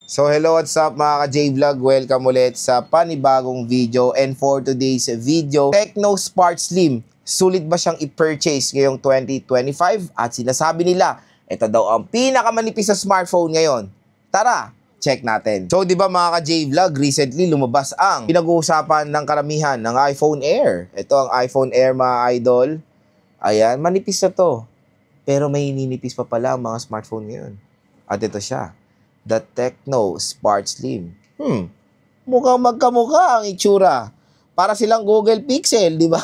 So hello, what's up mga ka-J-Vlog? Welcome ulit sa panibagong video. And for today's video, Tecno Spark Slim. Sulit ba siyang i-purchase ngayong 2025? At sinasabi nila, ito daw ang pinakamanipis na smartphone ngayon. Tara, check natin. So di ba mga ka-J-Vlog, recently lumabas ang pinag-uusapan ng karamihan ng iPhone Air. Ito ang iPhone Air mga idol. Ayan, manipis na to. Pero may ninipis pa pala ang mga smartphone ngayon. At ito siya. The Tecno Spark Slim. Mukhang magkamukha ang itsura. Para silang Google Pixel, di ba?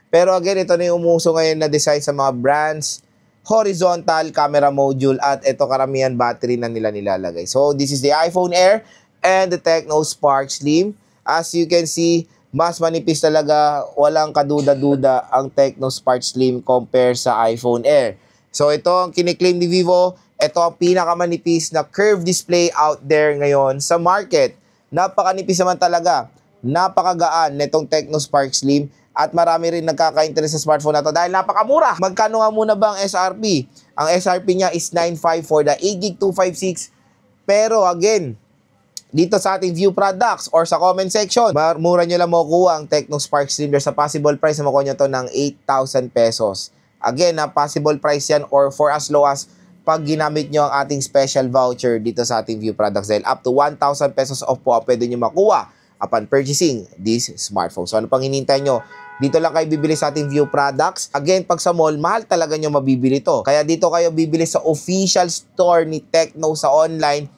Pero again, ito na yung umuso ngayon na design sa mga brands. Horizontal camera module at ito karamihan battery na nila nilalagay. So, this is the iPhone Air and the Tecno Spark Slim. As you can see, mas manipis talaga, walang kaduda-duda ang Tecno Spark Slim compare sa iPhone Air. So, ito ang kiniklaim ni Vivo. Ito ang pinakamanipis na curved display out there ngayon sa market. Napakanipis naman talaga. Napakagaan nitong Tecno Spark Slim at marami rin nagkaka-interest sa smartphone na to dahil napakamura. Magkano nga muna ba ang SRP? Ang SRP niya is 9.5 for the 8GB 256. Pero again, dito sa ating view products or sa comment section, mura nyo lang makukuha ang Tecno Spark Slim. There's a possible price na makuha nyo to ng 8,000 pesos. Again, na possible price yan or for as low as pag ginamit nyo ang ating special voucher dito sa ating view products dahil up to 1,000 pesos off po pwede nyo makuha upon purchasing this smartphone. So ano pang hinintay nyo? Dito lang kayo bibili sa ating view products. Again, pag sa mall, mahal talaga nyo mabibili to. Kaya dito kayo bibili sa official store ni Tecno sa online.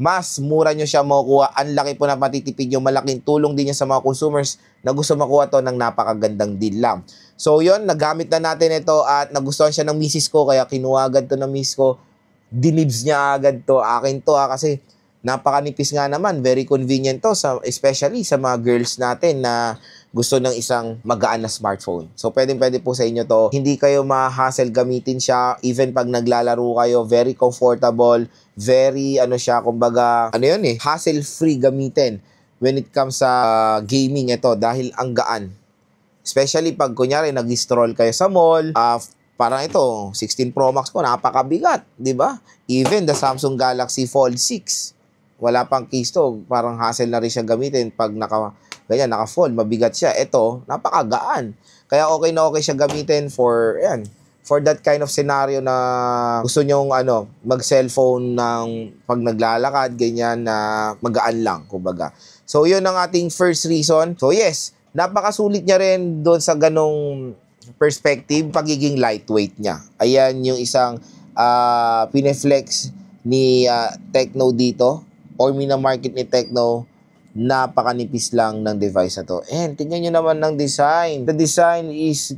Mas mura nyo siya makukuha. Ang laki po na matitipid nyo. Malaking tulong din yan sa mga consumers na gusto makuha to ng napakagandang deal lang. So yun, nagamit na natin ito at nagustuhan siya ng misis ko. Kaya kinuha agad to ng misis ko. Dinibs niya agad to. Akin to kasi napakanipis nga naman. Very convenient to. Especially sa mga girls natin na gusto ng isang magaan na smartphone. So pwede po sa inyo to. Hindi kayo ma-hassle gamitin siya. Even pag naglalaro kayo, very comfortable. Very siya, kumbaga, hassle-free gamitin when it comes sa gaming ito dahil ang gaan. Especially pag kunyari nag-stroll kayo sa mall, parang ito, 16 Pro Max ko, napakabigat, di ba? Even the Samsung Galaxy Fold 6, wala pang case to, parang hassle na rin siya gamitin pag naka-fold, mabigat siya. Ito, napakagaan. Kaya okay na okay siya gamitin for that kind of scenario na gusto nyong mag-cellphone ng pag naglalakad, ganyan na magaan lang, kumbaga. So, yun ang ating first reason. So, yes, napakasulit niya rin doon sa ganong perspective, pagiging lightweight niya. Ayan yung isang pineflex ni Tecno dito or minamarket ni Tecno. Napakanipis lang ng device na to. And tingnan nyo naman ng design. The design is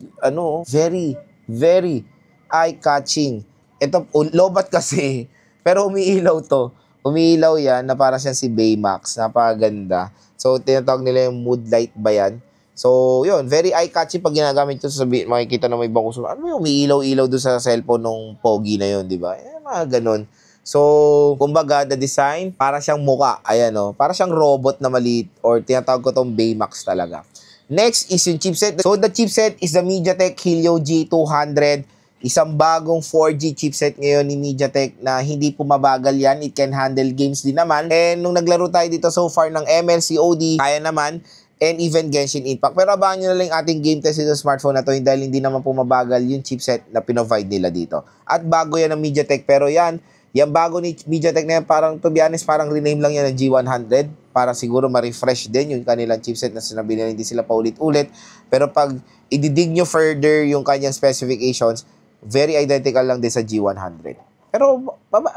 very, very eye-catching. Ito, lobat kasi, pero umiilaw to. Umiilaw yan na para siyang si Baymax. Napakaganda. So, tinatawag nila yung mood light ba yan? So, yun, very eye-catching pag ginagamit ito. Makikita na may ibang kusunod. Ano yung umiilaw-ilaw doon sa cellphone nung pogi na yun, di ba? Mga ganun. So, kumbaga, the design, para siyang muka. Ayan, para siyang robot na maliit or tinatawag ko itong Baymax talaga. Next is yung chipset. So, the chipset is the MediaTek Helio G200. Isang bagong 4G chipset ngayon ni MediaTek na hindi po mabagal yan. It can handle games din naman. And nung naglaro tayo dito so far ng ML, COD, kaya naman. And even Genshin Impact. Pero abangan nyo na lang ating game test sa smartphone na to dahil hindi naman po mabagal yung chipset na pinovide nila dito. At bago yan ng MediaTek. Pero yan bago ni MediaTek na yan, parang to be honest, parang rename lang yan ng G100 para siguro ma-refresh din yung kanilang chipset na sinabi nila, hindi sila paulit-ulit. Pero pag ididig nyo further yung kanyang specifications, very identical lang din sa G100. Pero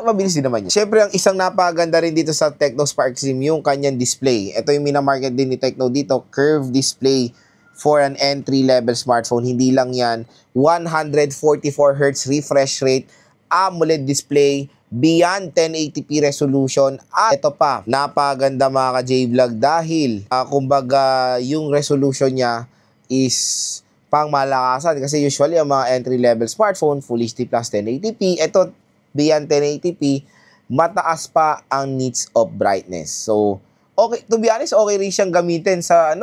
mabilis din naman yun. Siyempre, ang isang napaganda rin dito sa Tecno Spark Slim, yung kanyang display. Ito yung minamarket din ni Tecno dito, curved display for an entry-level smartphone. Hindi lang yan. 144Hz refresh rate, AMOLED display, beyond 1080p resolution. At ito pa, napaganda mga ka-J-Vlog dahil kumbaga yung resolution niya is pang malakasan kasi usually ang mga entry-level smartphone Full HD plus 1080p. Ito, beyond 1080p, mataas pa ang nits of brightness. So, okay, to be honest, okay rin siyang gamitin sa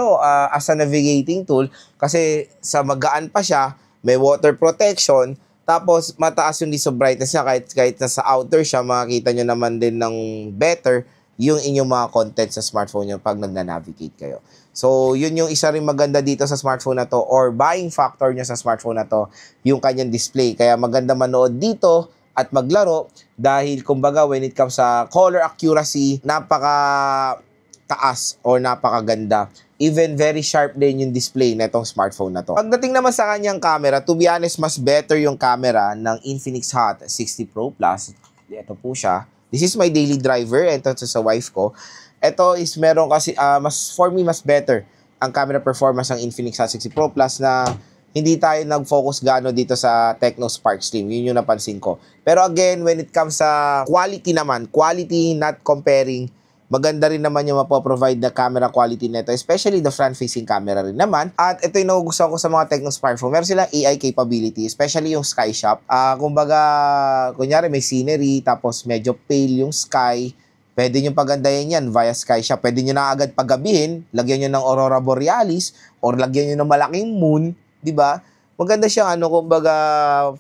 as a navigating tool kasi sa magaan pa siya, may water protection. Tapos, mataas yung nits of brightness niya kahit nasa outer siya, makikita nyo naman din ng better yung inyong mga content sa smartphone nyo pag nagna-navigate kayo. So, yun yung isa rin maganda dito sa smartphone na to or buying factor nyo sa smartphone na to, yung kanyang display. Kaya maganda manood dito at maglaro dahil kumbaga when it comes sa color accuracy, napaka taas or napakaganda. Even very sharp din yung display na itong smartphone na to. Pagdating naman sa kanyang camera, to be honest, mas better yung camera ng Infinix Hot 60 Pro Plus. Ito po siya. This is my daily driver. Ito sa wife ko. Ito is meron kasi, for me, mas better ang camera performance ng Infinix Hot 60 Pro Plus na hindi tayo nag-focus gaano dito sa Tecno Spark Slim. Yun yung napansin ko. Pero again, when it comes sa quality naman, quality not comparing, maganda rin naman yung mapoprovide na camera quality nito, especially the front-facing camera rin naman. At ito yung nagugustuhan ko sa mga Tecno smartphone. Meron silang AI capability, especially yung sky shop. Kumbaga, kunyari may scenery, tapos medyo pale yung sky. Pwede nyo pagandahin yan via sky shop. Pwede nyo na agad paggabihin, lagyan nyo ng aurora borealis, or lagyan nyo ng malaking moon, di ba? Maganda siyang kumbaga,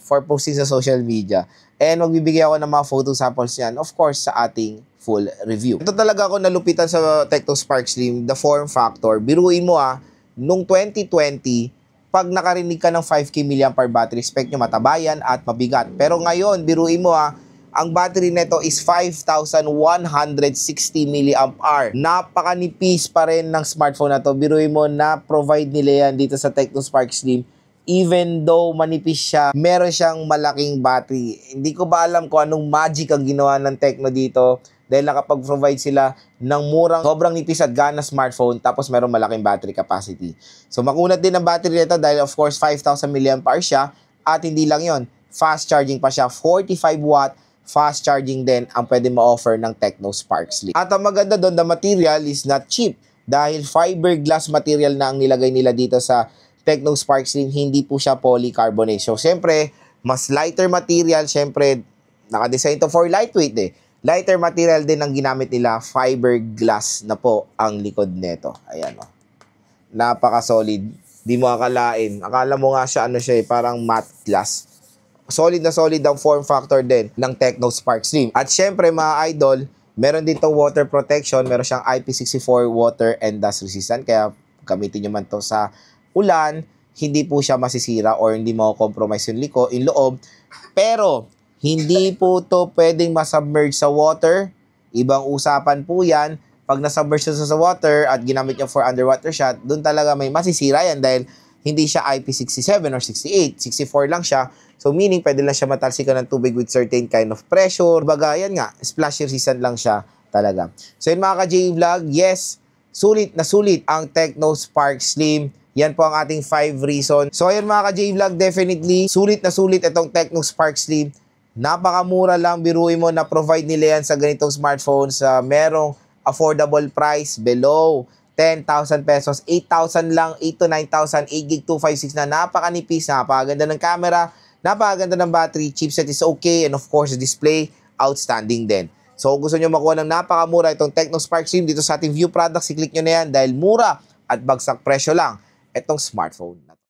for posting sa social media. And magbibigay ako ng mga photo samples yan, of course, sa ating full review. Ito talaga ako nalupitan sa Tecno Spark Slim, the form factor. Biruin mo nung 2020, pag nakarinig ka ng 5K mAh battery, expect nyo matabayan at mabigat. Pero ngayon, biruin mo ang battery nito is 5,160 mAh. Napakanipis pa rin ng smartphone na to. Biruin mo na provide nila yan dito sa Tecno Spark Slim. Even though manipis siya, meron siyang malaking battery. Hindi ko ba alam kung anong magic ang ginawa ng Tecno dito dahil nakapag-provide sila ng murang, sobrang nipis at gana smartphone tapos meron malaking battery capacity. So makunat din ang battery nito dahil of course 5,000 mAh siya at hindi lang yon, fast charging pa siya, 45 watt fast charging din ang pwede ma-offer ng Tecno Spark Slim. At ang maganda doon, the material is not cheap dahil fiberglass material na ang nilagay nila dito sa Tecno Spark Slim, hindi po siya polycarbonate. So, syempre, mas lighter material, syempre, nakadesign to for lightweight Lighter material din ang ginamit nila, fiberglass na po ang likod nito. Ayan napaka-solid. Di mo akalain. Akala mo nga siya, parang matte glass. Solid na solid ang form factor din ng Tecno Spark Slim. At syempre, mga idol, meron din to water protection. Meron siyang IP64 water and dust resistant. Kaya, gamitin nyo man to sa ulan, hindi po siya masisira or hindi mako-compromise yung loob. Pero, hindi po to pwedeng masubmerge sa water. Ibang usapan po yan. Pag nasubmerge sa water at ginamit niya for underwater shot, doon talaga may masisira yan dahil hindi siya IP67 or 68. 64 lang siya. So, meaning, pwede lang siya matalsikan ng tubig with certain kind of pressure. Baga, yan nga, splash resistant lang siya talaga. So, yun mga ka-J-Vlog, yes, sulit na sulit ang Tecno Spark Slim. Yan po ang ating 5 reason. So, ayun mga ka-J-Vlog, definitely, sulit na sulit itong Tecno Spark Slim. Napakamura lang, biruin mo na provide nila yan sa ganitong smartphone sa merong affordable price below 10,000 pesos, 8,000 lang, 8 to 9,000, 8GB 256 na napakanipis, napakaganda ng camera, napakaganda ng battery, chipset is okay, and of course, the display, outstanding din. So, kung gusto nyo makuha ng napakamura itong Tecno Spark Slim dito sa ating view products, i-click nyo na yan dahil mura at bagsak presyo lang itong smartphone.